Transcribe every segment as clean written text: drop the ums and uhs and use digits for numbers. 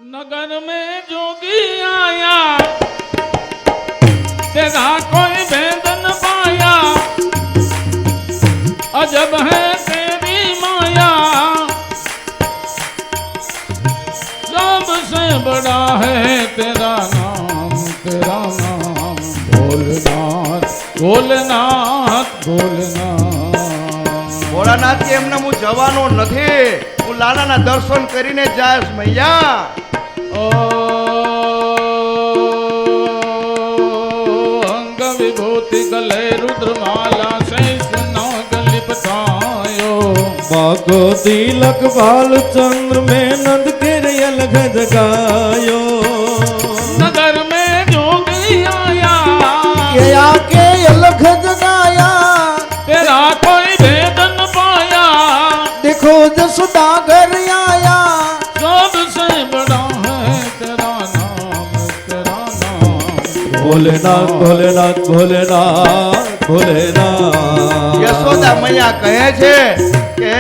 नगर में जोगी आया, तेरा कोई भेद न पाया, अजब है तेरी माया, सबसे बड़ा है तेरा नाम भोलेनाथ भोलेनाथ भोलेनाथ। ભોળાનાથ કે એમને હું જવાનો નથી, હું લાલાના દર્શન કરીને જાયસ મૈયા। अंग विभूति गले रुद्रमाला शेष नाग लिपटायो, बागो तिलक बाल चंद्र में नंद के अलग जगायो। नगर में जोगी आया, ये आके अलग जगाया, तेरा कोई भेद न पाया, देखो जसोदा घर आया, सबसे बड़ा है तेरा नाम भोलेनाथ भोलेनाथ भोलेनाथ भोलेनाथ। યશોદા મૈયા કહે છે કે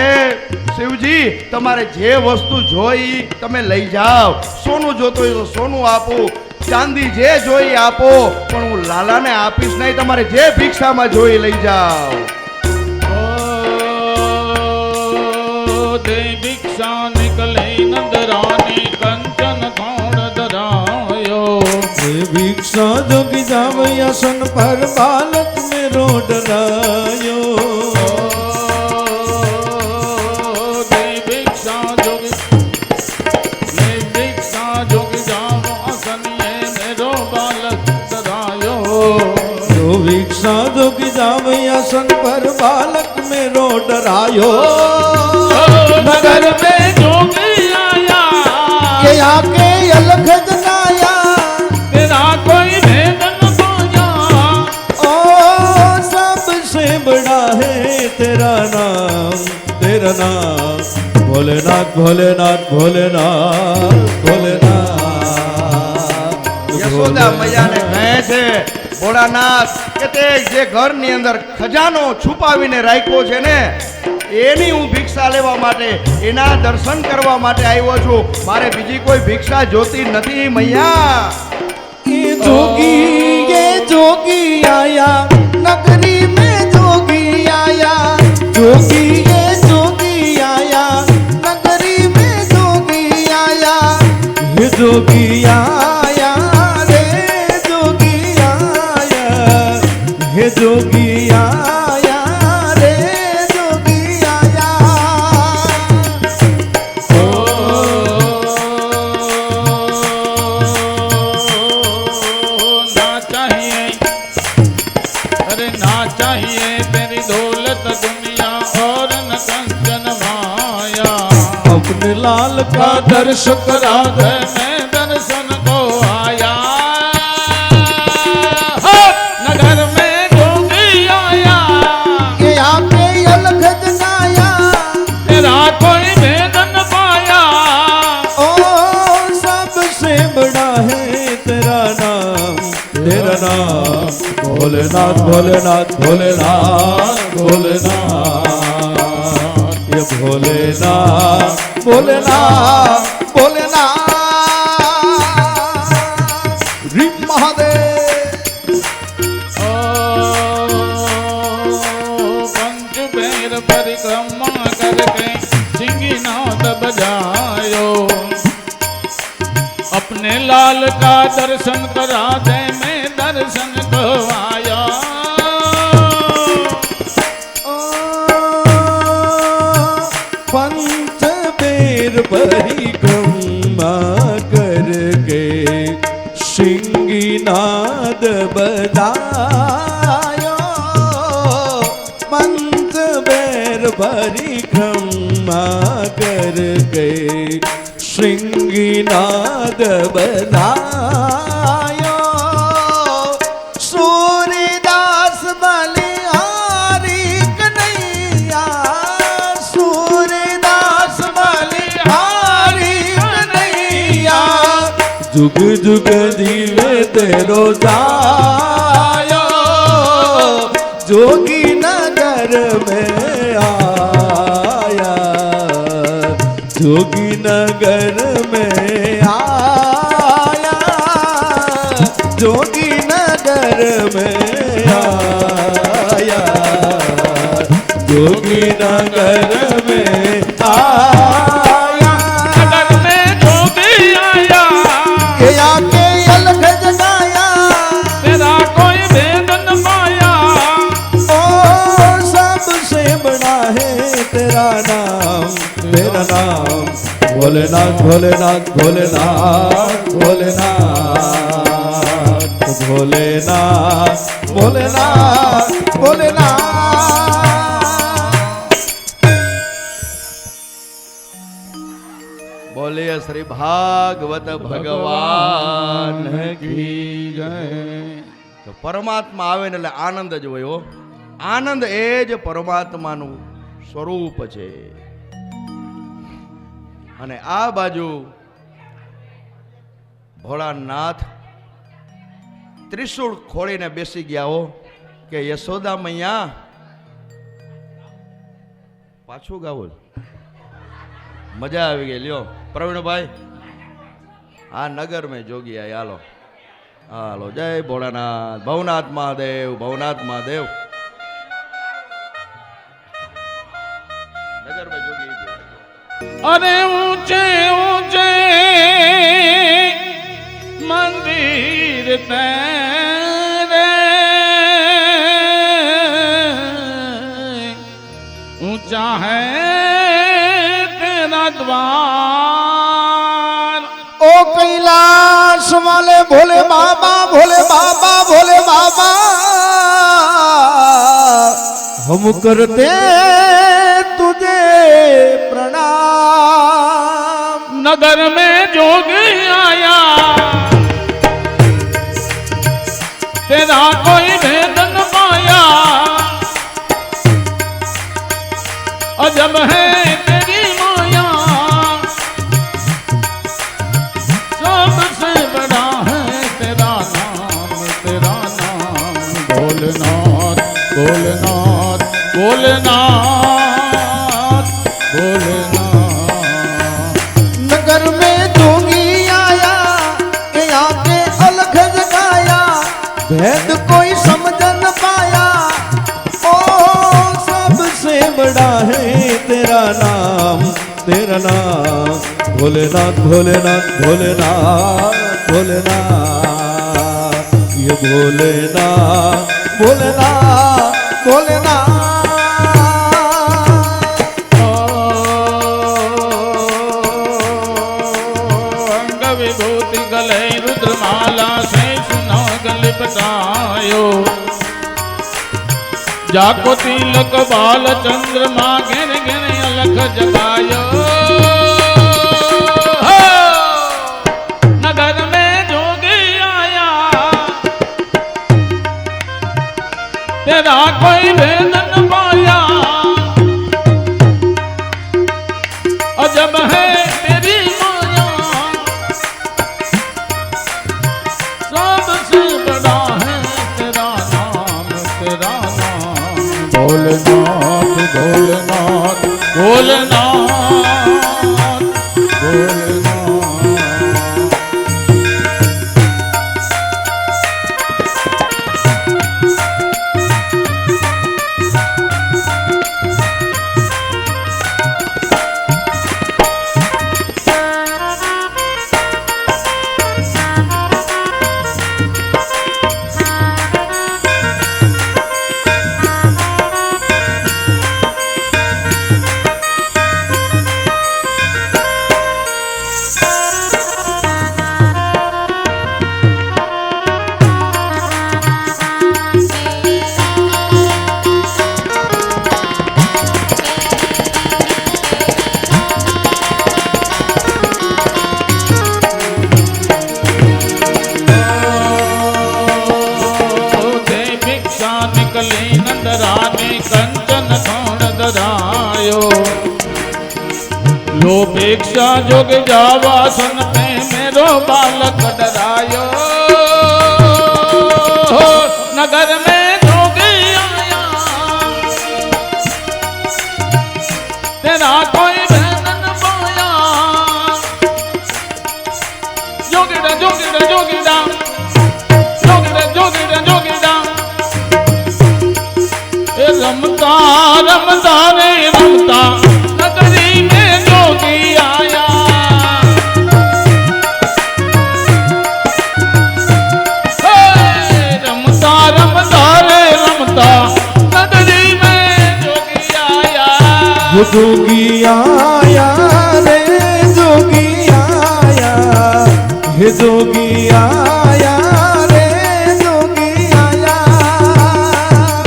શિવજી તમારે જે વસ્તુ જોઈ તમે લઈ જાઓ, સોનું જોતો હોય તો સોનું આપો, ચાંદી જે જોઈ આપો, પણ હું લાલાને આપીશ નહીં, તમારે જે ભિક્ષામાં જોઈ લઈ જાઓ। दे भिक्षा निकले नंदरानी कंचन थोड़ धरायो, भिक्षा जोगी जावैया सन पर बालक में रोड रायो। दे भिक्षा जोगी जावो असनिए मेरो बालक धरायो, जो भिक्षा जोगी जावैया सन पर बालक में रोड रायो। नगर में जोगी आया, ये आके अलग जगाया, तेरा कोई भेद न पाया, ओ सबसे बड़ा है तेरा नाम भोलेनाथ भोलेनाथ भोलेनाथ भोलेनाथ। યશોદા મૈયાને કહે છે ભોળાનાથ કે તે જે ઘરની અંદર ખજાનો છુપાવીને રાખ્યો છે ને, એની હું ભિક્ષા લેવા માટે, એના દર્શન કરવા માટે આવ્યો છું, મારે બીજી કોઈ ભિક્ષા જોતી નથી મૈયા। ये जोगी आया नगरी में, जोगी आया जोगी, ये जोगी आया नगरी में, जोगी आया, ये जोगी आया रे जोगी आया, ये जोगी आया रे जोगी आया। ना चाहिए, अरे ना चाहिए तेरी दौलत दुनिया और न कंचन माया, अपने लाल का दर्श करा दे मैं दर्शन को आया। नगर में जोगी आया, ये आके अलग जगाया, तेरा कोई भेद न पाया, ओ सबसे बड़ा है तेरा नाम भोलेनाथ भोलेनाथ भोलेनाथ भोलेनाथ। ये भोलेनाथ भोलेनाथ भोलेनाथ रीम महादेव। पंच पैर परिक्रमा करके सिंगीनाद बजायो, अपने लाल का दर्शन करा दे मैं दर्शन को आया। पंच पैर परिक्रमा करके सिंगीनाद बजायो, पंच पैर परिक्रमा करके सिंगीनाद बजायो। सूर्यदास बलिहारी कन्हैया, सूर्यदास बलिहारी कन्हैया, जुग जुग जीवे तेरो जायो, जोगी नगर में आया, जोगी नगर में आ जोगी नगर में आया, जोगी नगर में आया, नगर में जोगी आया, के आके अलग जगाया, तेरा कोई भेद न पाया। ओ सबसे बड़ा है तेरा नाम, तेरा नाम भोलेनाथ भोलेनाथ भोलेनाथ भोलेनाथ भोलेनाथ भोलेनाथ भोलेनाथ। बोलिए श्री भागवत भगवान की जय। તો પરમાત્મા આવે ને એટલે આનંદ જ હોય હો. આનંદ એ જ પરમાત્માનું સ્વરૂપ છે. અને આ બાજુ ભોળાનાથ ત્રિશૂળ ખોળીને બેસી ગયા હો કે યશોદા મૈયા પાછું ગાવું મજા આવી ગઈ. લ્યો પ્રવીણભાઈ, આ નગર મેં જોગી આયા. હાલો હાલો, જય ભોળાનાથ, ભવનાથ મહાદેવ, ભવનાથ મહાદેવ. નગર મેં જોગી अरे ऊंचे ऊंचे मंदिर तेरे, ऊंचा है तेरा द्वार। ओ कैलाश वाले भोले बाबा, भोले बाबा, भोले बाबा, हम करते तुझे प्रणाम। नगर में जोगी आया, तेरा कोई भेद न पाया। अजब है तेरी माया, सबसे बड़ा है तेरा नाम, तेरा नाम भोलेनाथ भोलेनाथ भोलेनाथ भोलेनाथ। नगर में जोगी आया, के आके अलग जगाया, भेद कोई समझ न पाया। ओ सबसे बड़ा है तेरा नाम, तेरा नाम भोलेनाथ भोलेनाथ भोलेनाथ भोलेनाथ। ये भोलेनाथ भोलेनाथ भोलेनाथ। अंग विभूति गले रुद्रमाला से सुनाग लिपटायो, जाको तिलक बाल चंद्रमा घेर घेर अलख जगायो। नगर में जोगी आया, तेरा कोई भेद न पाया। अजब है तेरी माया, सबसे बड़ा है तेरा नाम, तेरा नाम भोलेनाथ भोलेनाथ भोलेनाथ भोलेनाथ। निकली नंदरानी कंचन थोड़ दरायो, लो भिक्षा जोग जावा सन पे मेरो बालक डरायो। नगर में जोगी आया, तेरा कोई भेद न पाया। जोगीड़ा जोगीड़ा जोगीड़ा रमता रमता रे रमता नगरी में जोगी आया। रमता रमता रे रमता नगरी में जोगी आया। जोगी आया रे जोगी आया, हे जोगी आया रे जोगी आया।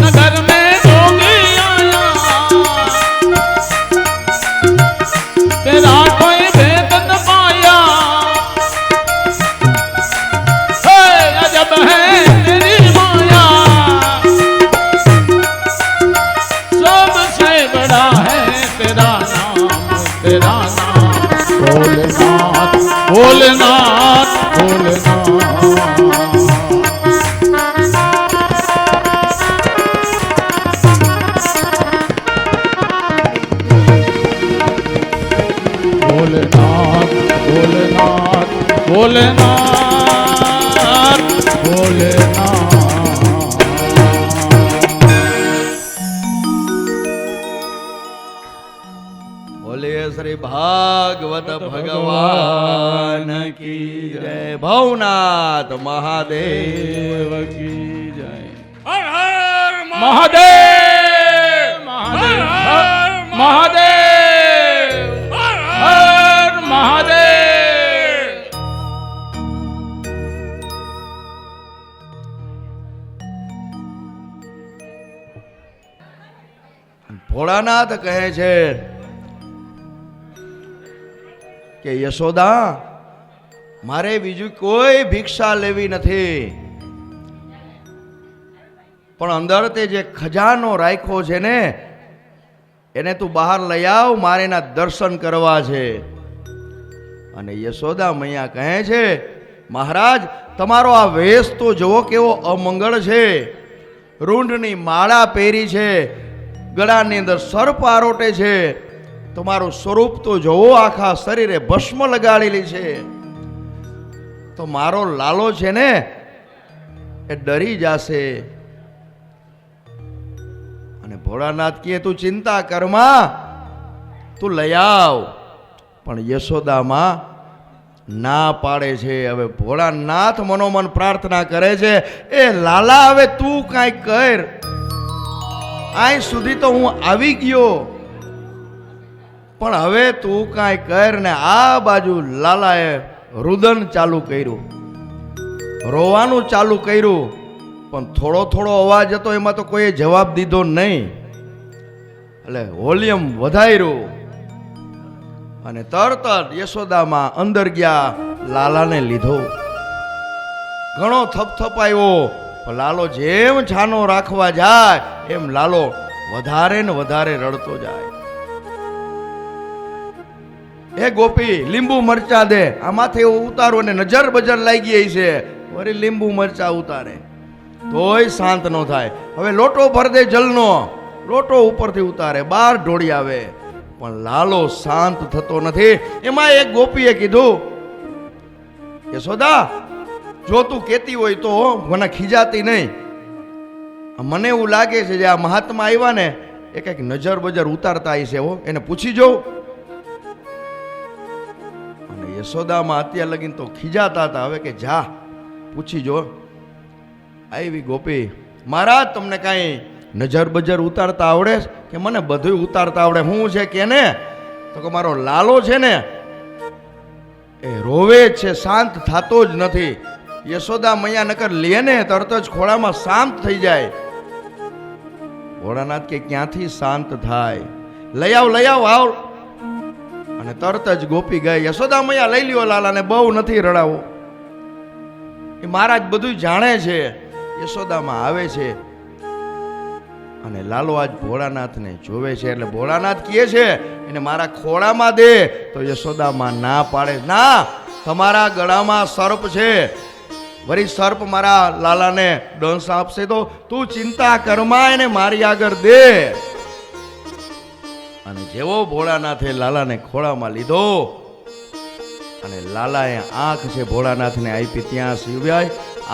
नगर में जोगी आया, तेरा कोई भेद न पाया। अजब है तेरी माया, सबसे बड़ा है तेरा नाम, तेरा नाम भोलेनाथ भोलेनाथ भोलेनाथ। भोलेनाथ भोलेनाथ भोलेनाथ भोलेनाथ। बोलिए श्री भागवत भगवान की जय। भवनाथ महादेव की जय। हर हर महादेव महादेव महादेव हर महादेव। ભોળાનાથ કહે છે કે યશોદા, મારે બીજું કોઈ ભિક્ષા લેવી નથી, પણ અંદર તે જે ખજાનો રાખ્યો છે ને એને તું બહાર લઈ આવ, મારે એના દર્શન કરવા છે. અને યશોદા મૈયા કહે છે, મહારાજ તમારો આ વેશ તો જુઓ કેવો અમંગળ છે. રૂંઢની માળા પહેરી છે, ગળાની અંદર સર્પ આરોટે છે. તમારું સ્વરૂપ તો જોવો, આખા શરીરે ભસ્મ લગાડેલી છે. તો મારો લાલો છે ને એ ડરી જશે. અને ભોળાનાથ કહે તું ચિંતા કરમાં, તું લઈ આવ. પણ યશોદામાં ના પાડે છે. હવે ભોળાનાથ મનોમન પ્રાર્થના કરે છે, એ લાલા હવે તું કાંઈ કર. આય સુધી તો હું આવી ગયો, પણ હવે તું કાંઈ કર. ને આ બાજુ લાલાએ રુદન ચાલુ કર્યું, રોવાનું ચાલુ કર્યું. પણ થોડો થોડો અવાજ હતો, એમાં તો કોઈએ જવાબ દીધો નહીં. એટલે વોલ્યુમ વધાર્યું અને તરત જ યશોદામાં અંદર ગયા, લાલાને લીધો. ઘણો થપથપાયો. લાલો જેમ છાનો રાખવા જાય એમ લાલો વધારે ને વધારે રડતો જાય. એ ગોપી લીંબુ મરચા દે, આમાંથી એવું ઉતારો. ને નજર બજર લાગી ગઈ છે, વળી લીંબુ મરચા ઉતારે તોય શાંત ન થાય. હવે લોટો ભર દે જલનો, લોટો ઉપરથી ઉતારે, બહાર ઢોળી આવે. પણ લાલો શાંત થતો નથી. એમાં એક ગોપીએ કીધું, યશોદા જો તું કહેતી હોય તો મને ખીજાતી નહીં. મને એવું લાગે છે જે આ મહાત્મા આવ્યા ને એ કંઈક નજર બજર ઉતારતા હશે, હો એને પૂછી જોઉં. અને યશોદામાં અત્યાર લગીન તો ખીજાતા હતા, હવે કે જા પૂછી જો. આવી ગોપી, મહારાજ તમને કાંઈ નજર બજર ઉતારતા આવડે? કે મને બધું ઉતારતા આવડે. શું છે કે ને? તો કે મારો લાલો છે ને એ રોવે જ છે, શાંત થતો જ નથી. યશોદા મૈયા નકર લે ને તરત જ ખોળામાં શાંત થઈ જાય. ભોળાનાથ કે ક્યાંથી શાંત થાય? લઈ આવ લઈ આવ આવ. અને તરત જ ગોપી ગઈ. યશોદા મૈયા લઈ લ્યો લાલાને, બહુ નથી રડાવો. એ મહારાજ બધું જાણે છે. યશોદામાં આવે છે અને લાલો આજ ભોળાનાથને જોવે છે. એટલે ભોળાનાથ કહે છે એને મારા ખોળામાં દે. તો યશોદામાં ના પાડે, ના તમારા ગળામાં સર્પ છે, વળી સર્પ મારા લાલાને ડંસ આપશે તો તું ચિંતા કરમાં, એને મારી આગળ દે. અને જેવો ભોળાનાથે લાલાને ખોળામાં લીધો અને લાલાએ આંખ છે ભોળાનાથને આપી, ત્યાં શિવાય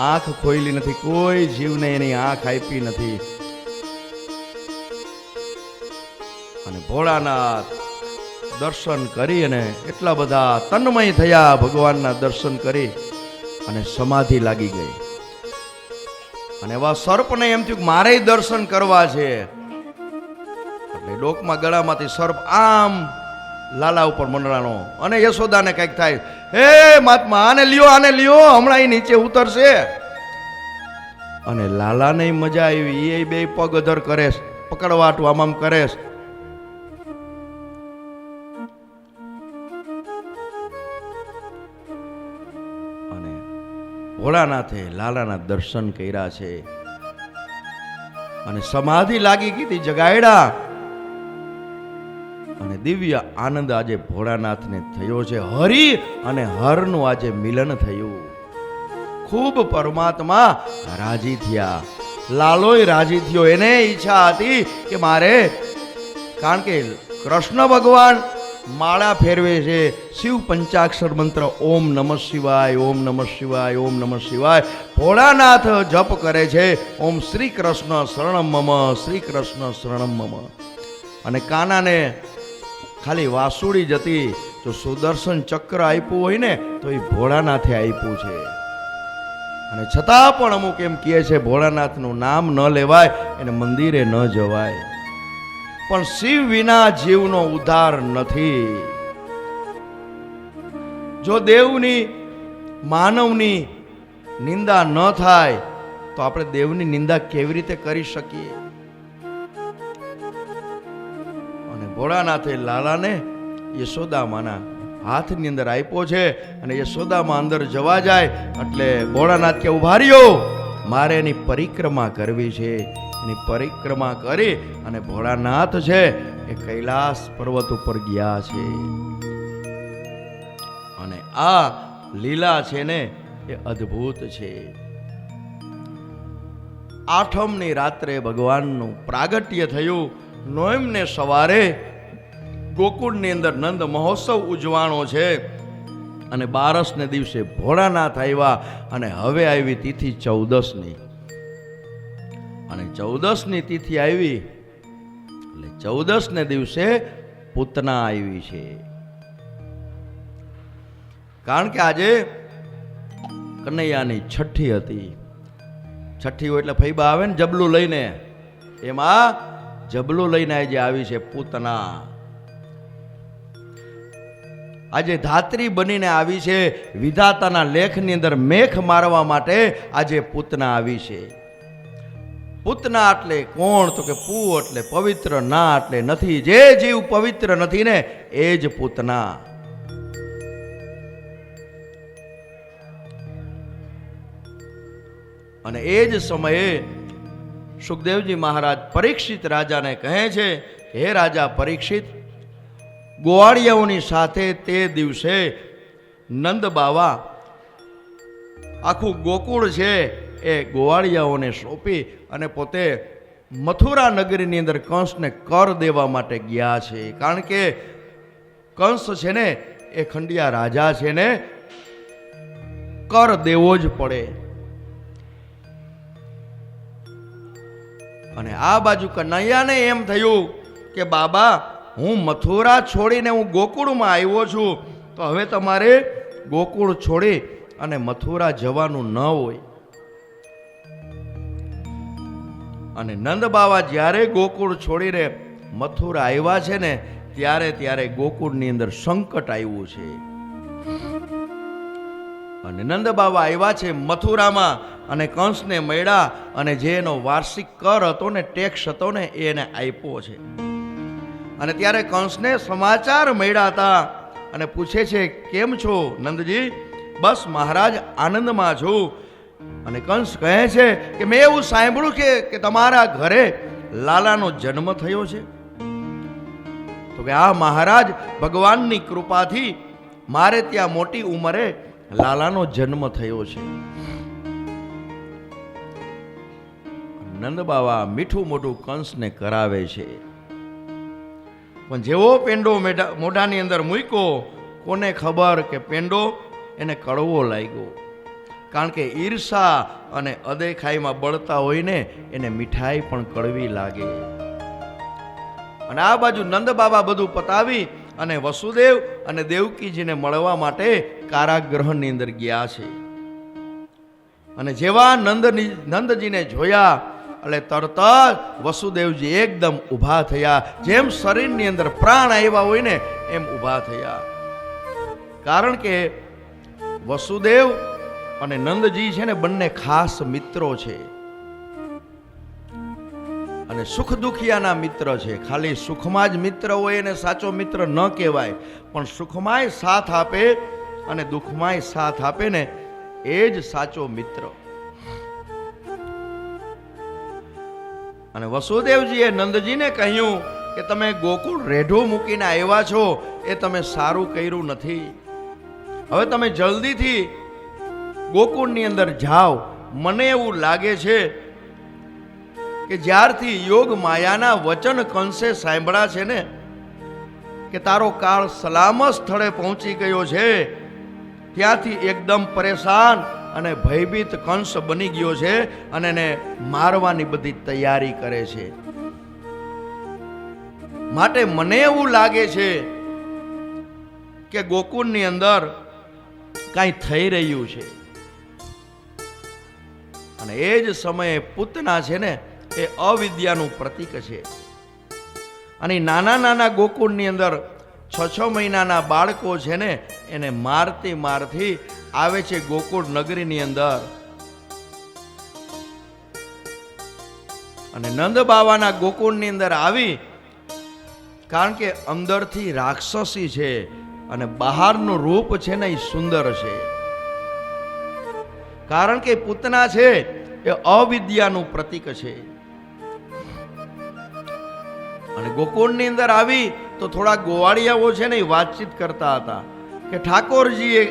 આંખ ખોઈલી નથી. કોઈ જીવને એની આંખ આપી નથી. ભોળાનાથ દર્શન કરી અને એટલા બધા તન્મય થયા ભગવાનના દર્શન કરી અને સમાધિ લાગી ગઈ. અને એવા સર્પને એમ થયું કે મારે દર્શન કરવા છે. એટલે ડોકમાં ગળામાંથી સર્પ આમ લાલા ઉપર મંડળાનો અને યશોદાને કઈક થાય, હે મહાત્મા આને લ્યો હમણાં એ નીચે ઉતરશે. અને લાલાને મજા આવી, એ બે પગ અધર કરે, પકડવાટું આમ કરે. અને ભોળાનાથે લાલાના દર્શન કર્યા છે અને સમાધિ લાગી ગઈ જગાડ્યા. અને દિવ્ય આનંદ આજે ભોળાનાથને થયો છે. હરિ અને હરનું આજે મિલન થયું. ખૂબ પરમાત્મા રાજી થયા, લાલોય રાજી થયો. એને ઈચ્છા હતી કે મારે, કારણ કે કૃષ્ણ ભગવાન માળા ફેરવે છે, શિવ પંચાક્ષર મંત્ર ઓમ નમઃ શિવાય, ઓમ નમઃ શિવાય, ઓમ નમઃ શિવાય. ભોળાનાથ જપ કરે છે ઓમ શ્રી કૃષ્ણ શરણમ મમ, શ્રી કૃષ્ણ શરણમ મમ. અને કાનાને ખાલી વાસુડી જતી, જો સુદર્શન ચક્ર આપ્યું હોય ને તો એ ભોળાનાથે આપ્યું છે. અને છતાં પણ અમુક એમ કહે છે ભોળાનાથનું નામ ન લેવાય, એને મંદિરે ન જવાય. પણ શિવ વિના જીવનો ઉદ્ધાર નથી. જો દેવની માનવની નિંદા ન થાય તો આપણે દેવની નિંદા કેવી રીતે કરી શકીએ? અને ભોળાનાથે લાલાને યશોદામાના હાથની અંદર આપ્યો છે. અને યશોદામાં અંદર જવા જાય એટલે ભોળાનાથ કે ઉભા રહ્યો, મારે એની પરિક્રમા કરવી છે. એની પરિક્રમા કરી અને ભોળાનાથ છે એ કૈલાસ પર્વત ઉપર ગયા છે. અને આ લીલા છે ને એ અદ્ભુત છે. આઠમની રાત્રે ભગવાનનું પ્રાગટ્ય થયું. નોમને સવારે ગોકુળની અંદર નંદ મહોત્સવ ઉજવાણો છે. અને 12ને દિવસે ભોળાનાથ આવ્યા. અને હવે આવી તિથિ 14ની. અને 14ની તિથિ આવી એટલે 14ને દિવસે પૂતના આવી છે. કારણ કે આજે કનૈયાની છઠ્ઠી હતી. છઠ્ઠી હોય એટલે ફૈબા આવે ને જબલું લઈને, એમાં જબલું લઈને આજે આવી છે પૂતના. આજે ધાત્રી બનીને આવી છે. વિધાતાના લેખની અંદર મેખ મારવા માટે આજે પૂતના આવી છે. પૂતના એટલે કોણ? તો કે પૂ એટલે પવિત્ર, ના એટલે નથી. જે જીવ પવિત્ર નથી ને એ જ પૂતના. અને એ જ સમયે સુખદેવજી મહારાજ પરીક્ષિત રાજાને કહે છે, હે રાજા પરીક્ષિત, ગોવાળિયાઓની સાથે તે દિવસે નંદ બાવા આખું ગોકુળ છે એ ગોવાળિયાઓને સોંપી અને પોતે મથુરા નગરીની અંદર કંસને કર દેવા માટે ગયા છે. કારણ કે કંસ છે ને એ ખંડિયા રાજા છે ને કર દેવો જ પડે. અને આ બાજુ કનૈયાને એમ થયું કે બાબા, હું મથુરા છોડીને હું ગોકુળમાં આવ્યો છું, તો હવે તમારે ગોકુળ છોડી અને મથુરા જવાનું ન હોય. અને નંદ બાવા જ્યારે ગોકુળ છોડીને મથુરા આવ્યા છે ને ત્યારે ગોકુળની અંદર સંકટ આવ્યું છે. અને નંદ બાવા આવ્યા છે મથુરામાં અને કંસને મળ્યા અને જે એનો વાર્ષિક કર હતો ને, ટેક્સ હતો ને, એને આપ્યો છે. અને ત્યારે કંસને સમાચાર મળ્યા હતા અને પૂછે છે, કેમ છો નંદજી? બસ મહારાજ, આનંદમાં છું. અને કંસ કહે છે કે મેં એવું સાંભળ્યું કે તમારા ઘરે લાલાનો જન્મ થયો છે. તો કે આ મહારાજ, ભગવાનની કૃપાથી મારે ત્યાં મોટી ઉંમરે લાલાનો જન્મ થયો છે. નંદ બાવા મીઠું મોઢું કંસને કરાવે છે. પણ જેવો પેંડો મોઢાની અંદર મૂક્યો, કોને ખબર કે પેંડો એને કડવો લાગ્યો. કારણ કે ઈર્ષા અને અદેખાઈમાં બળતા હોય ને એને મીઠાઈ પણ કડવી લાગે. અને આ બાજુ નંદ બાબા બધું પતાવી અને વસુદેવ અને દેવકીજીને મળવા માટે કારાગૃહની અંદર ગયા છે. અને જેવા નંદજીને જોયા એટલે તરત જ વસુદેવજી એકદમ ઊભા થયા, જેમ શરીરની અંદર પ્રાણ આવ્યા હોય ને એમ ઊભા થયા. કારણ કે વસુદેવ અને નંદજી છે ને બંને ખાસ મિત્રો છે અને સુખ દુખિયાના મિત્ર છે. ખાલી સુખમાં જ મિત્ર હોય એને સાચો મિત્ર ન કહેવાય, પણ સુખમાંય સાથ આપે અને દુઃખમાંય સાથ આપે ને એ જ સાચો મિત્ર. અને વસુદેવજીએ નંદજીને કહ્યું કે તમે ગોકુળ રેઢો મૂકીને આવ્યા છો એ તમે સારું કર્યું નથી. હવે તમે જલ્દીથી ગોકુળની અંદર જાઓ. મને એવું લાગે છે કે જ્યારથી યોગ માયાના વચન કંસે સાંભળ્યા છે ને કે તારો કાળ સલામત સ્થળે પહોંચી ગયો છે, ત્યાંથી એકદમ પરેશાન અને ભયભીત કંસ બની ગયો છે અને એને મારવાની બધી તૈયારી કરે છે. માટે મને એવું લાગે છે કે ગોકુળની અંદર કાંઈ થઈ રહ્યું છે. અને એ જ સમયે પૂતના છે ને એ અવિદ્યાનું પ્રતીક છે. અને નાના નાના ગોકુળની અંદર 6 મહિનાના બાળકો છે ને એને મારતી મારતી આવે છે ગોકુળ નગરીની અંદર. અને નંદ બાવાના ગોકુળની અંદર આવી, કારણ કે અંદરથી રાક્ષસી છે અને બહારનું રૂપ છે ને એ સુંદર છે. કારણ કે પૂતના છે એ અવિદ્યાનું પ્રતીક છે. અને ગોકુળની અંદર આવી તો થોડા ગોવાળિયાઓ છે ને એ વાતચીત કરતા હતા કે ઠાકોરજીએ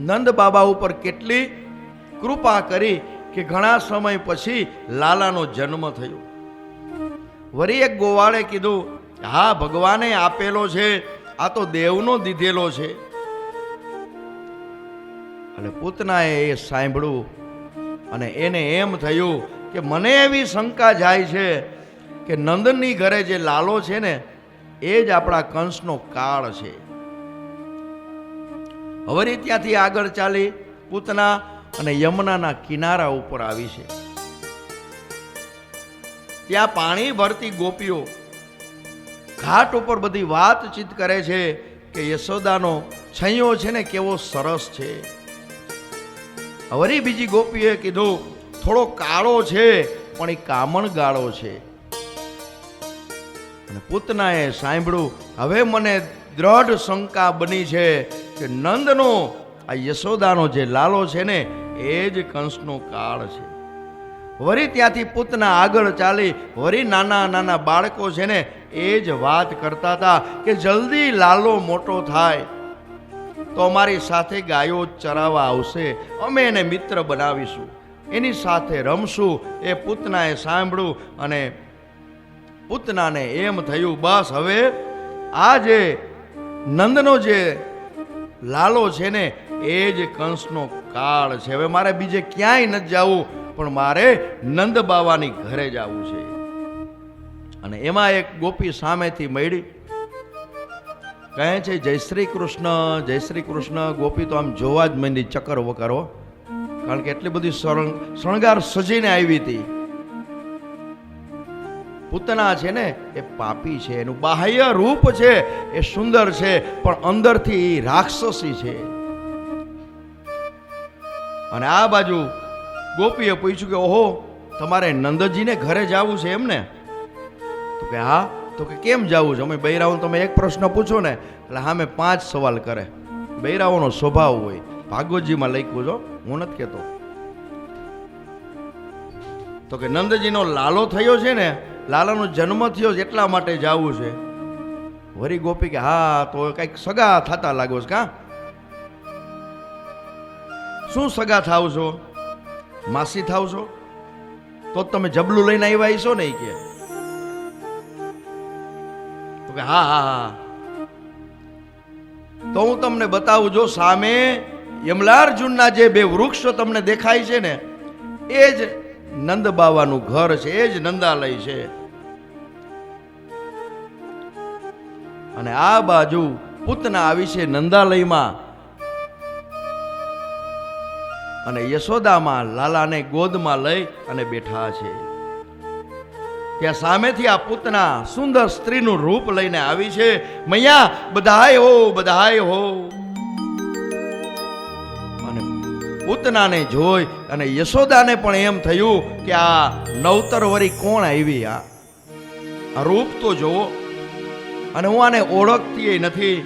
નંદ બાબા ઉપર કેટલી કૃપા કરી કે ઘણા સમય પછી લાલાનો જન્મ થયો. વળી એક ગોવાળે કીધું, હા ભગવાને આપેલો છે, આ તો દેવનો દીધેલો છે. અને પૂતનાએ એ સાંભળ્યું અને એને એમ થયું કે મને એવી શંકા જાય છે કે નંદની ઘરે જે લાલો છે ને એ જ આપણા કંસનો કાળ છે. હવે ત્યાંથી આગળ ચાલી પૂતના અને યમુનાના કિનારા ઉપર આવી છે. ત્યાં પાણી ભરતી ગોપીઓ ઘાટ ઉપર બધી વાતચીત કરે છે કે યશોદાનો છૈયો છે ને કેવો સરસ છે. વળી બીજી ગોપીએ કીધું થોડો કાળો છે પણ એ કામણ ગાળો છે. અને પૂતનાએ સાંભળ્યું, હવે મને દ્રઢ શંકા બની છે કે નંદનો આ યશોદાનો જે લાલો છે ને એ જ કંસનો કાળ છે. વળી ત્યાંથી પૂતના આગળ ચાલી વળી નાના નાના બાળકો છે ને એ જ વાત કરતા હતા કે જલ્દી લાલો મોટો થાય તો અમારી સાથે ગાયો ચરાવવા આવશે, અમે એને મિત્ર બનાવીશું, એની સાથે રમશું. એ પૂતનાએ સાંભળ્યું અને પૂતનાને એમ થયું બસ હવે આ જે નંદનો જે લાલો છે ને એ જ કંસનો કાળ છે. હવે મારે બીજે ક્યાંય નથી જવું, પણ મારે નંદ બાવાની ઘરે જવું છે. અને એમાં એક ગોપી સામેથી મળી કહે છે, જય શ્રી કૃષ્ણ, જય શ્રી કૃષ્ણ. ગોપી તો આમ જોવા જ માંડી ચક્કર વકરો, કારણ કે એટલી બધી શણગાર સજીને આવી હતી. પૂતના છે ને એ પાપી છે, એનું બાહ્ય રૂપ છે એ સુંદર છે પણ અંદરથી રાક્ષસી છે. અને આ બાજુ ગોપીએ પૂછ્યું કે ઓહો તમારે નંદજીને ઘરે જવું છે એમ ને? તો કે હા. તો કે કેમ જવું છે? અમે બૈરાઓ તમે એક પ્રશ્ન પૂછો ને એટલે સામે 5 સવાલ કરે. બૈરાઓનો સ્વભાવ હોય, ભાગવતજીમાં લખ્યું છો, હું નથી કહેતો. તો કે નંદજીનો લાલો થયો છે ને, લાલાનો જન્મ થયો એટલા માટે જવું છે. વરી ગોપી કે હા તો કંઈક સગા થતા લાગો છે કા? શું સગા થાવ છો? માસી થાવ છો? તો તમે જબલું લઈને આવ્યા છો ને? કે તો કે હા હા હા. તો હું તમને બતાવું, જો સામે યમલાર્જુનના જે 2 વૃક્ષો તમને દેખાય છે ને એ જ નંદ બાવાનું ઘર છે, એ જ નંદાલય છે. અને આ બાજુ પૂતના આવી છે નંદાલયમાં, અને યશોદામાં લાલાને ગોદમાં લઈ અને બેઠા છે. ત્યાં સામેથી આ પૂતના સુંદર સ્ત્રીનું રૂપ લઈને આવી છે. મૈયા બધાય હો, બધાય હો. અને પૂતનાને જોઈ અને યશોદાને પણ એમ થયું કે આ નવતર વરી કોણ આવી, આ રૂપ તો જોવો, અને હું આને ઓળખતી નથી.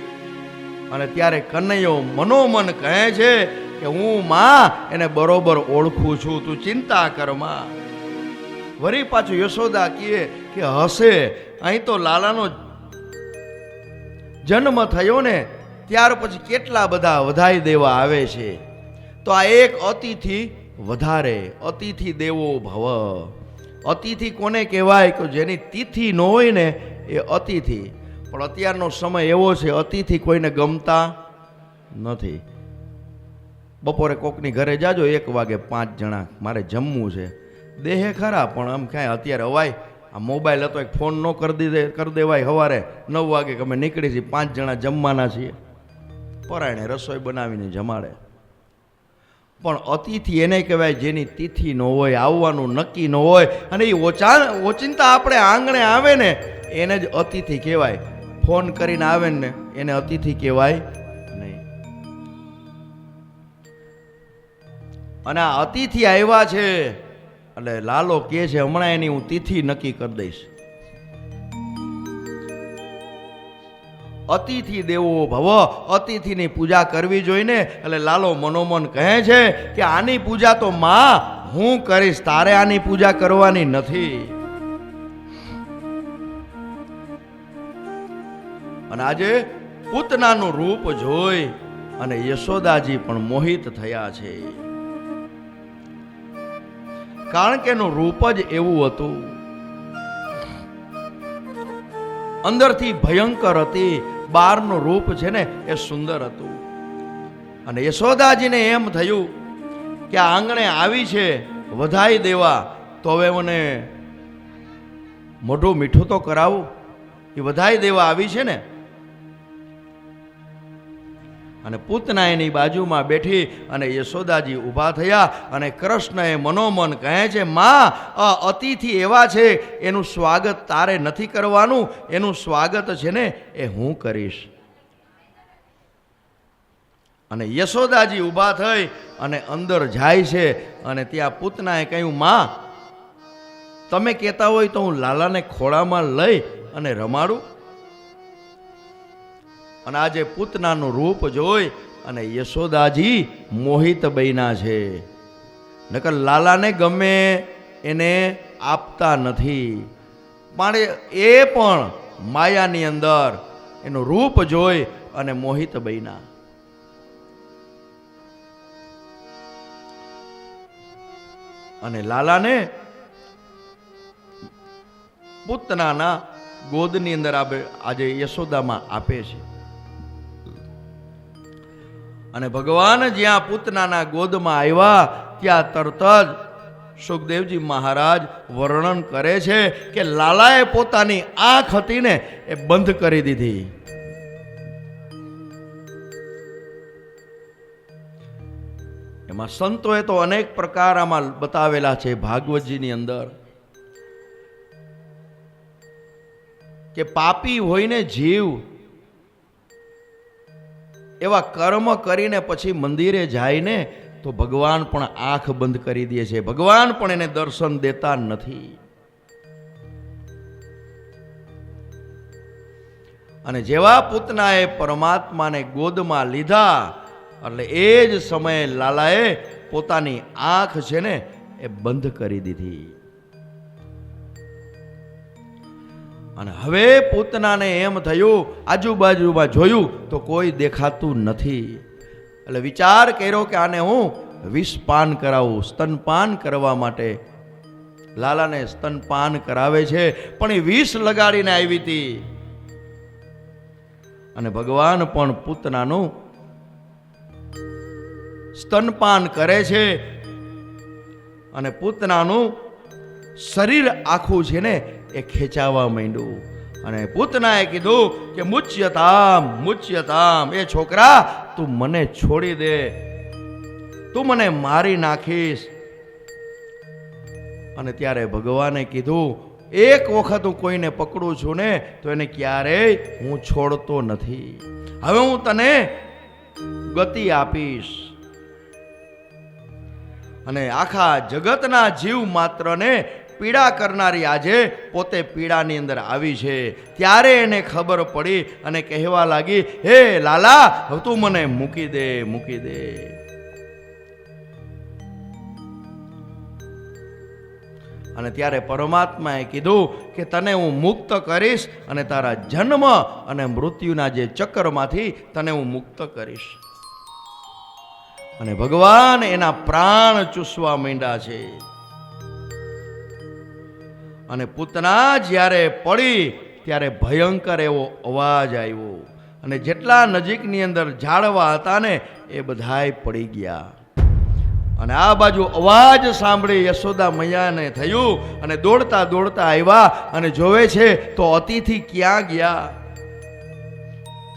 અને ત્યારે કનૈયો મનોમન કહે છે કે હું માં એને બરોબર ઓળખું છું, તું ચિંતા કર માં. વળી પાછું યશોદા કહે કે હશે, અહીં તો લાલાનો જન્મ થયો ને ત્યાર પછી કેટલા બધા વધાઈ દેવા આવે છે, તો આ એક અતિથિ વધારે, અતિથિ દેવો ભવ. અતિથિ કોને કહેવાય કે જેની તિથિ ન હોય ને એ અતિથિ. પણ અત્યારનો સમય એવો છે, અતિથિ કોઈને ગમતા નથી. બપોરે કોકની ઘરે જાજો 1 વાગે 5 જણા, મારે જમવું છે, દેહે ખરા પણ આમ ક્યાંય અત્યારે હવાય. આ મોબાઈલ હતો, એક ફોન ન કરી દેવાય. સવારે 9 વાગે કે અમે નીકળી છીએ, 5 જણા જમવાના છીએ, પરાયણે રસોઈ બનાવીને જમાડે. પણ અતિથિ એને કહેવાય જેની તિથિ ન હોય, આવવાનું નક્કી ન હોય, અને એ ઓચિંતા આપણે આંગણે આવે ને એને જ અતિથિ કહેવાય. ફોન કરીને આવે ને એને અતિથિ કહેવાય નહીં. અને આ અતિથિ આવ્યા છે એટલે લાલો કહે છે હમણાં એની હું તિથિ નક્કી કરી દઈશ. અતિથિ દેવો ભવ, અતિથિની પૂજા કરવી જોઈને. એટલે લાલો મનોમન કહે છે કે આની પૂજા તો માં હું કરીશ, તારે આની પૂજા કરવાની નથી. અને આજે પૂતનાનું રૂપ જોઈ અને યશોદાજી પણ મોહિત થયા છે, કારણ કે એનું રૂપ જ એવું હતું. અંદરથી ભયંકર હતી, બહારનું રૂપ છે ને એ સુંદર હતું. અને યશોદાજીને એમ થયું કે આ આંગણે આવી છે વધાઈ દેવા, તો હવે મને મોઢું મીઠું તો કરાવું. એ વધાઈ દેવા આવી છે ને. અને પૂતના એની બાજુમાં બેઠી અને યશોદાજી ઊભા થયા. અને કૃષ્ણએ મનોમન કહે છે માં, અતિથિ એવા છે એનું સ્વાગત તારે નથી કરવાનું, એનું સ્વાગત છે ને એ હું કરીશ. અને યશોદાજી ઊભા થઈ અને અંદર જાય છે. અને ત્યાં પૂતનાએ કહ્યું માં, તમે કહેતા હોય તો હું લાલાને ખોળામાં લઈ અને રમાડું. અને આજે પૂતનાનું રૂપ જોઈ અને યશોદાજી મોહિત બન્યા છે. નકર લાલાને ગમે એને આપતા નથી, પણ એ પણ માયાની અંદર એનું રૂપ જોઈ અને મોહિત બન્યા. અને લાલાને પૂતનાના ગોદની અંદર આજે યશોદામાં આપે છે. અને ભગવાન જ્યાં પૂતનાના ગોદમાં આવ્યા ત્યાં તરત જ સુખદેવજી મહારાજ વર્ણન કરે છે કે લાલાએ પોતાની આંખ હતી ને એ બંધ કરી દીધી. એમાં સંતોએ તો અનેક પ્રકાર આમાં બતાવેલા છે ભાગવતજીની અંદર, કે પાપી હોય ને જીવ એવા કર્મ કરીને પછી મંદિરે જાય ને તો ભગવાન પણ આંખ બંધ કરી દે છે, ભગવાન પણ એને દર્શન દેતા નથી. અને જેવા પૂતનાએ પરમાત્માને ગોદમાં લીધા એટલે એ જ સમયે લાલાએ પોતાની આંખ છે ને એ બંધ કરી દીધી. અને હવે પૂતનાને એમ થયું, આજુબાજુમાં જોયું તો કોઈ દેખાતું નથી. એટલે વિચાર કર્યો કે આને હું વિષપાન કરાવું, સ્તનપાન કરવા માટે. લાલાને સ્તનપાન કરાવે છે પણ એ વિષ લગાડીને આવી હતી. અને ભગવાન પણ પૂતનાનું સ્તનપાન કરે છે. અને પૂતનાનું શરીર આખું છે ને એ ખેંચાવા માંડ્યું. અને પૂતનાએ કીધું કે મુચ્યતામ, એ છોકરા તું મને છોડી દે, તું મને મારી નાખીશ. અને ત્યારે ભગવાને કીધું એક વખત હું કોઈને પકડું છું ને તો એને ક્યારેય હું છોડતો નથી. હવે હું તને ગતિ આપીશ. અને આખા જગતના જીવ માત્રને પીડા કરનારી આજે પોતે પીડાની અંદર આવી છે. ત્યારે એને ખબર પડી અને કહેવા લાગી, હે લાલા, હવે તું મને મૂકી દે, મૂકી દે. અને ત્યારે પરમાત્માએ કીધું કે તને હું મુક્ત કરીશ અને તારા જન્મ અને મૃત્યુના જે ચક્રમાંથી તને હું મુક્ત કરીશ. અને ભગવાન એના પ્રાણ ચૂસવા માંડ્યા છે. અને પૂતના જ્યારે પડી ત્યારે ભયંકર એવો અવાજ આવ્યો અને જેટલા નજીકની અંદર ઝાડવા હતા ને એ બધાય પડી ગયા. અને આ બાજુ અવાજ સાંભળી યશોદા મૈયાને થયું અને દોડતા દોડતા આવ્યા અને જોવે છે તો અતિથિ ક્યાં ગયા,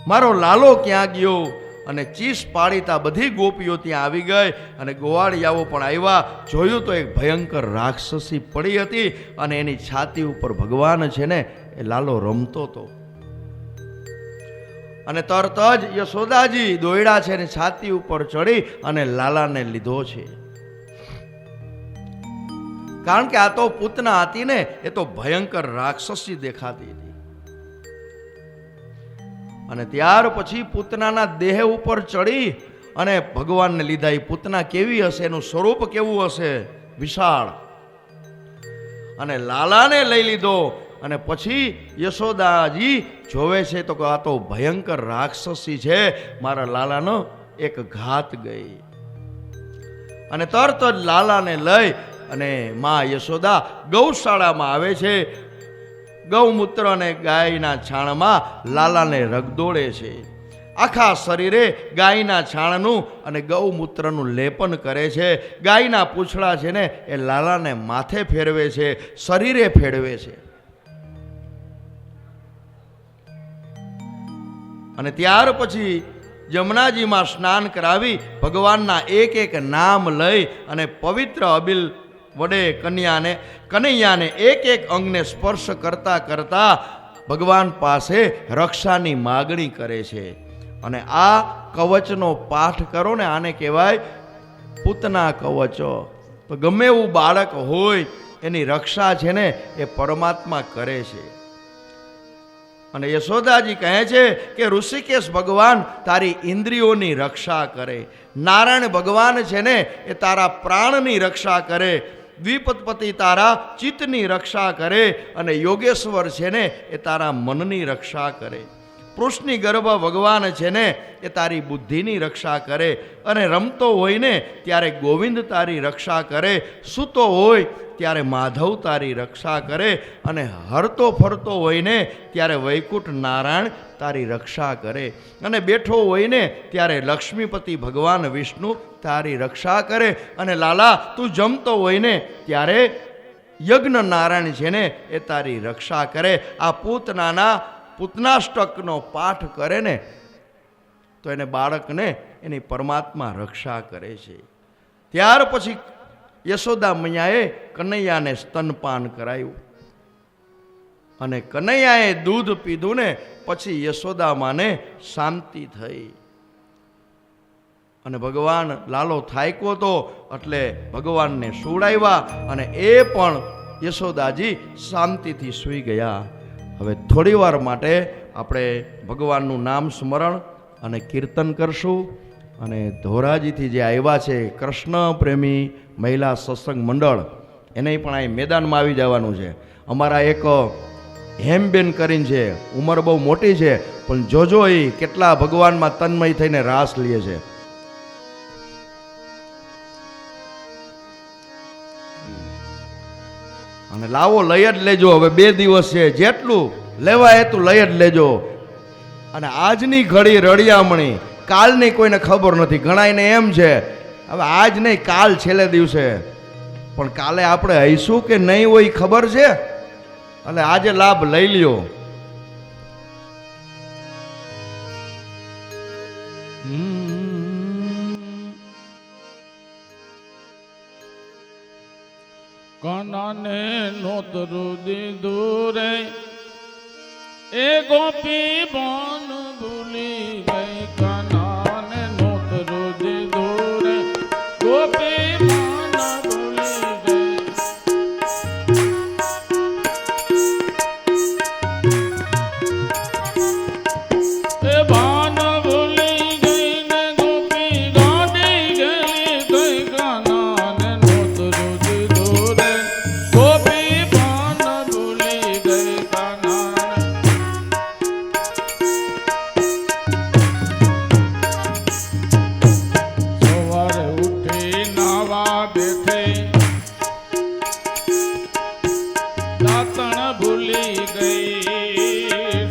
મારો લાલો ક્યાં ગયો. અને ચીસ પાડીતા બધી ગોપીઓ ત્યાં આવી ગઈ અને ગોવાળિયાઓ પણ આવ્યા. જોયું તો એક ભયંકર રાક્ષસી પડી હતી અને એની છાતી ઉપર ભગવાન છે ને એ લાલો રમતો હતો. અને તરત જ યશોદાજી દોયડા છે ને છાતી ઉપર ચડી અને લાલાને લીધો છે. કારણ કે આ તો પૂતના હતી ને એ તો ભયંકર રાક્ષસી દેખાતી હતી. અને ત્યાર પછી પૂતનાના દેહ ઉપર ચડી અને ભગવાનને લીધા. એ પૂતના કેવી હશે, એનું સ્વરૂપ કેવું હશે, વિશાળ. અને લાલાને લઈ લીધો. અને પછી યશોદાજી જોવે છે તો આ તો ભયંકર રાક્ષસી છે, મારા લાલાનો એક ઘાત ગઈ. અને તરત જ લાલાને લઈ અને માં યશોદા ગૌશાળામાં આવે છે. ગૌમૂત્ર અને ગાયના છાણમાં લાલાને રગદોળે છે. આખા શરીરે ગાયના છાણનું અને ગૌમૂત્રનું લેપન કરે છે. ગાયના પૂંછડા છે ને એ લાલાને માથે ફેરવે છે, શરીરે ફેરવે છે. અને ત્યાર પછી જમનાજીમાં સ્નાન કરાવી ભગવાનના એક એક નામ લઈ અને પવિત્ર અબિલ વડે કનૈયાને એક એક અંગને સ્પર્શ કરતા કરતા ભગવાન પાસે રક્ષાની માગણી કરે છે. અને આ કવચનો પાઠ કરો ને, આને કહેવાય પૂતના કવચો. તો ગમે એવું બાળક હોય એની રક્ષા છે ને એ પરમાત્મા કરે છે. અને યશોદાજી કહે છે કે ઋષિકેશ ભગવાન તારી ઇન્દ્રિયોની રક્ષા કરે, નારાયણ ભગવાન છે ને એ તારા પ્રાણની રક્ષા કરે, દ્વિપદપતિ તારા ચિત્તની રક્ષા કરે અને યોગેશ્વર છે ને એ તારા મનની રક્ષા કરે. પૃષ્ણની ગર્ભ ભગવાન છે ને એ તારી બુદ્ધિની રક્ષા કરે. અને રમતો હોય ને ત્યારે ગોવિંદ તારી રક્ષા કરે, સૂતો હોય ત્યારે માધવ તારી રક્ષા કરે, અને હરતો ફરતો હોય ને ત્યારે વૈકુંઠ નારાયણ તારી રક્ષા કરે, અને બેઠો હોય ને ત્યારે લક્ષ્મીપતિ ભગવાન વિષ્ણુ તારી રક્ષા કરે. અને લાલા તું જમતો હોય ને ત્યારે યજ્ઞ નારાયણ છે ને એ તારી રક્ષા કરે. આ પૂતનાષ્ટકનો પાઠ કરે ને તો એને બાળકને એની પરમાત્મા રક્ષા કરે છે. ત્યાર પછી યશોદા મૈયાએ કનૈયાને સ્તનપાન કરાયું અને કનૈયાએ દૂધ પીધું ને પછી યશોદા માને શાંતિ થઈ. અને ભગવાન લાલો થાક્યો તો એટલે ભગવાનને સુવડાવ્યા અને એ પણ યશોદાજી શાંતિથી સૂઈ ગયા. હવે થોડી વાર માટે આપણે ભગવાનનું નામ સ્મરણ અને કીર્તન કરશું. અને ધોરાજીથી જે આવ્યા છે કૃષ્ણ પ્રેમી મહિલા સત્સંગ મંડળ, એને પણ અહીં મેદાનમાં આવી જવાનું છે. અમારા એક હેમબેન કરીને છે, ઉંમર બહુ મોટી છે પણ જોજો એ કેટલા ભગવાનમાં તન્મય થઈને રાસ લે છે. અને લાવો લઈ જ લેજો, હવે 2 દિવસ છે, જેટલું લેવાય એટલું લઈ જ લેજો. અને આજની ઘડી રળિયામણી, કાલની કોઈને ખબર નથી. ઘણાને એમ છે હવે આજ નહીં કાલ છેલ્લે દિવસે, પણ કાલે આપણે હઈશું કે નહીં હોય ખબર છે. એટલે આજે લાભ લઈ લ્યો. કાનાને નોતરું દીધું રે એ ગોપી બાન ભૂલી ગઈ કાનાને નોતરું દીધું રે ગોપી બાન ભૂલી ગઈ એ બાન ભૂલી ગઈ ને ગોપી ગાડી ગઈ ગઈ કાનાને નોતરું દીધું રે ગોપી બાન ભૂલી ગઈ કાનાને સવારે ઉઠી નાવા બેઠે દાંતણ ભૂલી ગઈ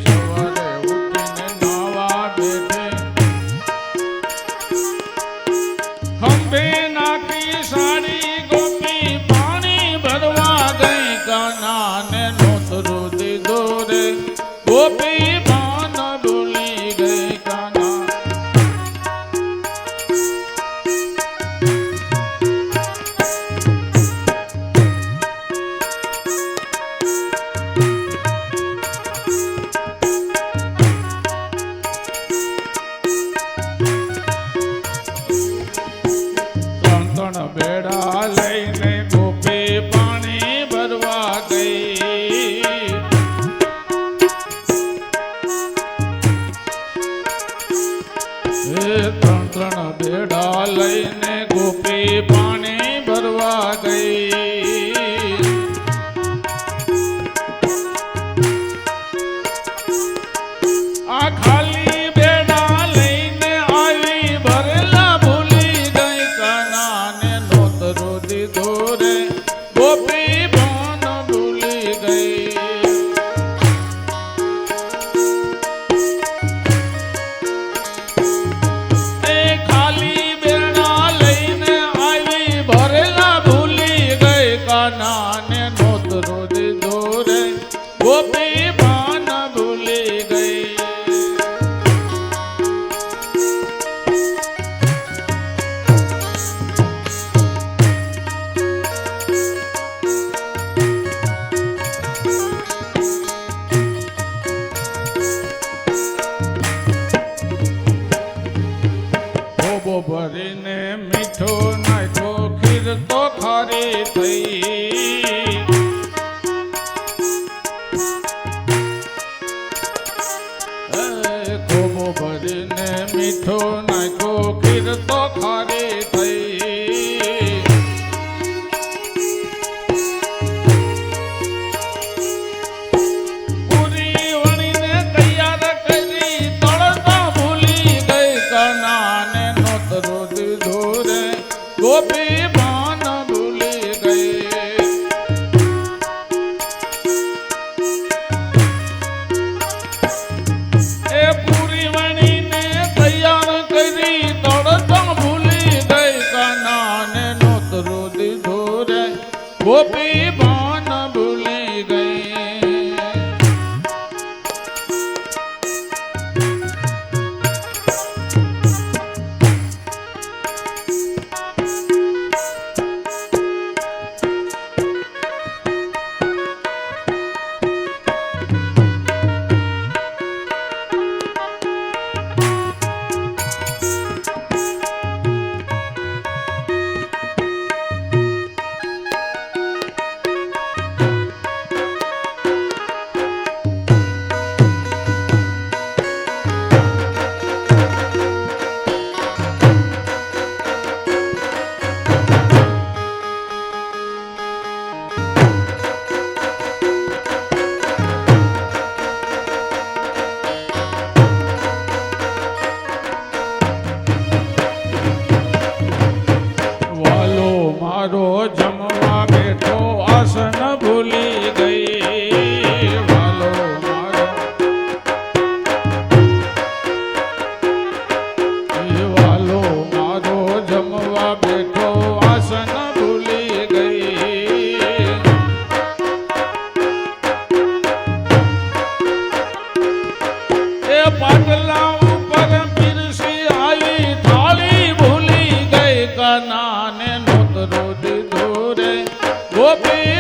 સવારે ઉઠીને નાવા બેઠે ખંભે નાખી સાડી ગોપી પાણી ભરવા ગઈ કાનાને નોતરું દીધું રે ગોપી બાન ભૂલી ગઈ કાના ત્રણ બેડા લઈને ગોપી પાણી ભરવા ગઈ ત્રણ બેડા લઈને ગોપી પાણી ભરવા ગઈ આ ખાલી બેડા લઈને આવી ભરેલા ભૂલી ગઈ કાનાને નોતરું દીધું રે ગોપી બાન ભૂલી ગઈ એ ખાલી બેડા લઈને આવી ભરેલા ભૂલી ગઈ કાનાને નોતરું દીધું રે ગોપી બાન ભૂલી ગઈ ભોબો ભરીને મીઠો નાખ્યો ખીર તો ખારી થઈ ભોબો ભરીને મીઠો નાખ્યો ખીર તો ખારી થઈ પૂરી વણીને તૈયાર કરી તળતા ભૂલી ગઈ કાનાને નોતરું દીધું રે ગોપી બાન ભૂલી ગઈ એ પૂરી વણીને તૈયાર કરી તળતા ભૂલી ગઈ કાનાને નોતરું દીધું રે ગોપી બાન ભૂલી ગઈ વાલો મારો જમવા બેઠો આસન ભૂલી ગઈ વાલો મારો વાલો મારો જમવા બેઠો આસન ભૂલી ગઈ એ પાટલા ઉપર પીરસી આવી થાળી ભૂલી ગઈ કાનાને નોતરું દીધું રે ગોપી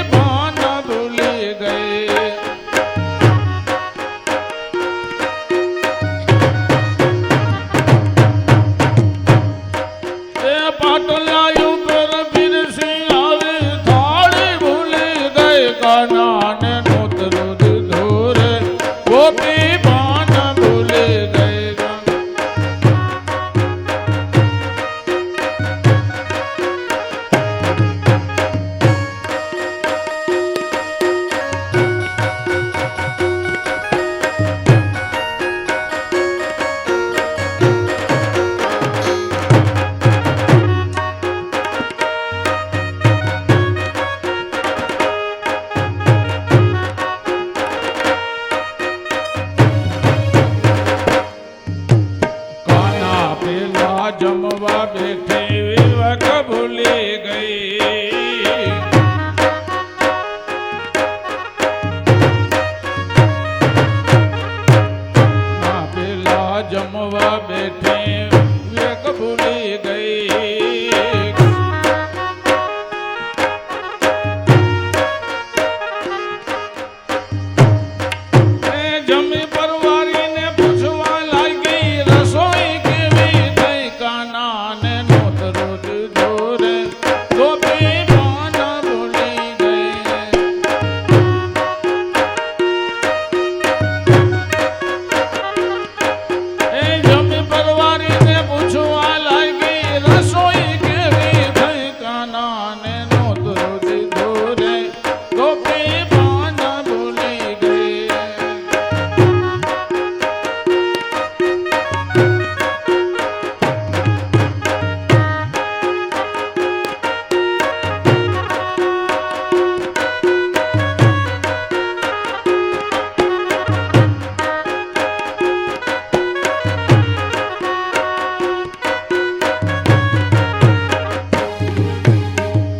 પાટલાયું પર પીરસી આવી થાળી ભૂલી ગઈ કાના ને નોતરું દીધું રે ગોપી પાન ભૂલી ગઈ કાના પેલા જમવા બેઠી વિવક ભૂલી ગઈ ના પેલા જમવા બેઠી વિવેક ભૂલી ગઈ એ જમી પરવારીને પૂછવા લાગી રસોઈ કેવી થઈ કાના ને નોતરું દીધું રે ગોપી પાન ભૂલી ગઈ એ જમી પરવારીને પૂછવા લાગી રસોઈ કેવી થઈ કાના ને નોતરું દીધું રે ગોપી પાન ભૂલી ગઈ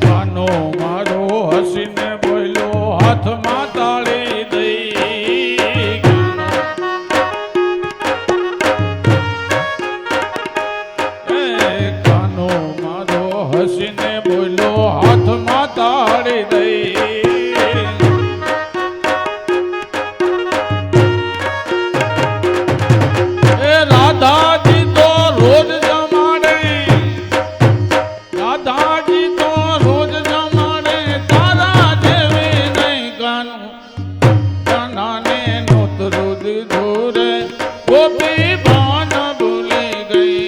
કાનો મારો હસીને બોલ્યો હાથમાં તાળી દઈ કાનો મારો હસીને બોલ્યો હાથમાં તાળી દઈ એ રાધાજી તો રોજ જમાડે રાધાજી તો રોજ જમાડે તારા જેવી નહીં ગાનું કાનાને નોતરું દીધું રે ગોપી પાન ભૂલી ગઈ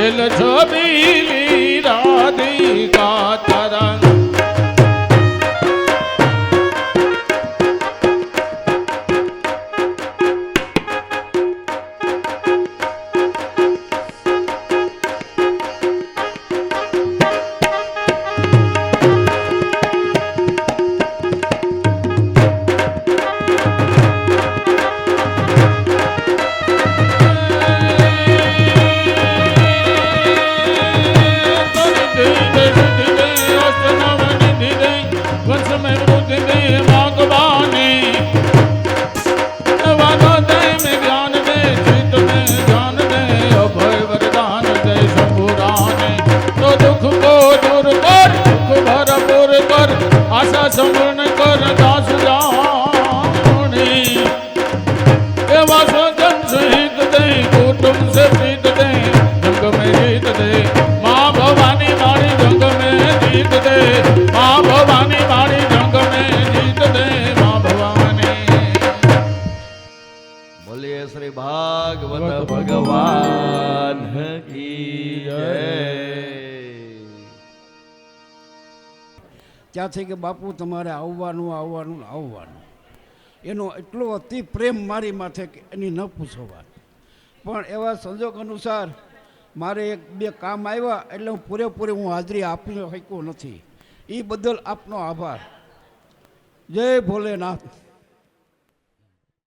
વેલ છબીલી રાધિકા તારા આશા સંપૂર્ણ કર દાસ જાણી એવા સ્વજન સહિત દે કુટુંબ સે પ્રીત દે જંગ में जीत दे माँ भवानी मारी जंग में जीत दे माँ भवानी मारी जंग में जीत दे माँ भवानी બોલીએ શ્રી ભાગવત ભગવાન કી જય. ત્યાંથી કે બાપુ તમારે આવવાનું આવવાનું ને આવવાનું, એનો એટલો અતિ પ્રેમ મારી માથે કે એની ન પૂછો વાત. પણ એવા સંજોગ અનુસાર મારે એક બે કામ આવ્યા એટલે હું પૂરેપૂરી હાજરી આપી શક્યો નથી. એ બદલ આપનો આભાર. જય ભોલેનાથ.